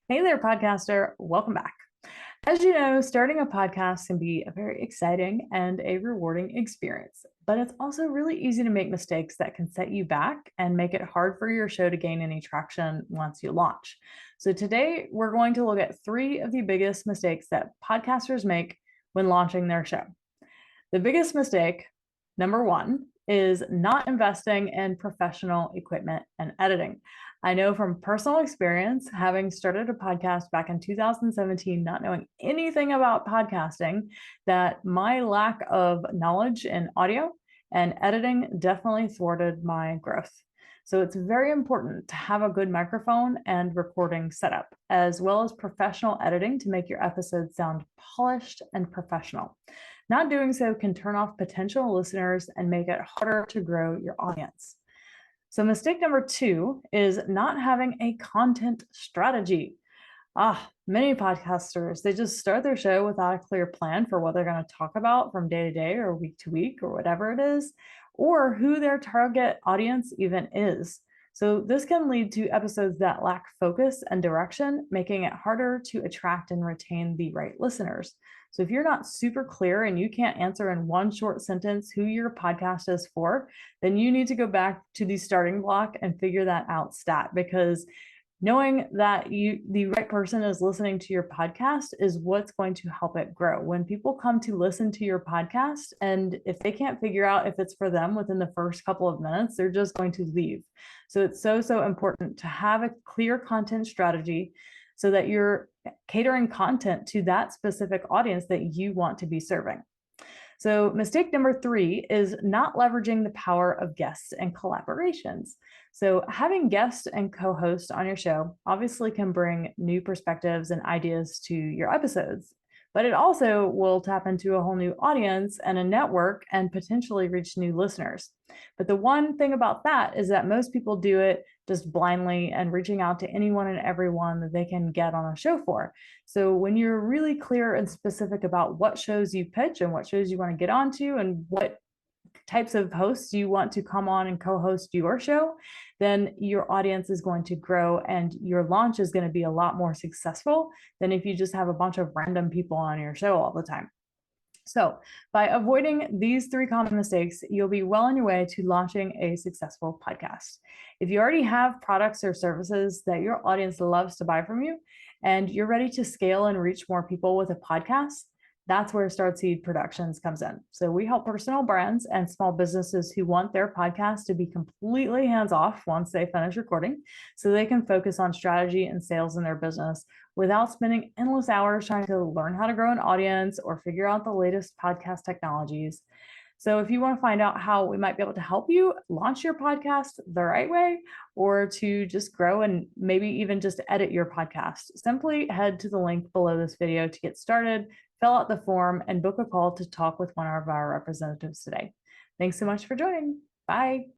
Hey there, podcaster. Welcome back. As you know, starting a podcast can be a very exciting and a rewarding experience, but it's also really easy to make mistakes that can set you back and make it hard for your show to gain any traction once you launch. So, today we're going to look at three of the biggest mistakes that podcasters make when launching their show. The biggest mistake, number one, is not investing in professional equipment and editing. I know from personal experience, having started a podcast back in 2017, not knowing anything about podcasting, that my lack of knowledge in audio and editing definitely thwarted my growth. So it's very important to have a good microphone and recording setup, as well as professional editing to make your episodes sound polished and professional. Not doing so can turn off potential listeners and make it harder to grow your audience. So, mistake number two is not having a content strategy. Many podcasters, they just start their show without a clear plan for what they're going to talk about from day to day or week to week or whatever it is, or who their target audience even is. So, this can lead to episodes that lack focus and direction, making it harder to attract and retain the right listeners. So, if you're not super clear and you can't answer in one short sentence who your podcast is for, then you need to go back to the starting block and figure that out stat, because knowing that the right person is listening to your podcast is what's going to help it grow. When people come to listen to your podcast, and if they can't figure out if it's for them within the first couple of minutes, they're just going to leave. So it's so important to have a clear content strategy so that you're catering content to that specific audience that you want to be serving. So, mistake number three is not leveraging the power of guests and collaborations. So, having guests and co hosts on your show obviously can bring new perspectives and ideas to your episodes, but it also will tap into a whole new audience and a network and potentially reach new listeners. But the one thing about that is that most people do it just blindly and reaching out to anyone and everyone that they can get on a show for. So when you're really clear and specific about what shows you pitch and what shows you want to get onto and what types of hosts you want to come on and co-host your show, then your audience is going to grow and your launch is going to be a lot more successful than if you just have a bunch of random people on your show all the time. So, by avoiding these three common mistakes, you'll be well on your way to launching a successful podcast. If you already have products or services that your audience loves to buy from you, and you're ready to scale and reach more people with a podcast, that's where Startseed Productions comes in. So, we help personal brands and small businesses who want their podcast to be completely hands off once they finish recording, so they can focus on strategy and sales in their business without spending endless hours trying to learn how to grow an audience or figure out the latest podcast technologies. So, if you want to find out how we might be able to help you launch your podcast the right way, or to just grow and maybe even just edit your podcast, simply head to the link below this video to get started, fill out the form, and book a call to talk with one of our representatives today. Thanks so much for joining. Bye.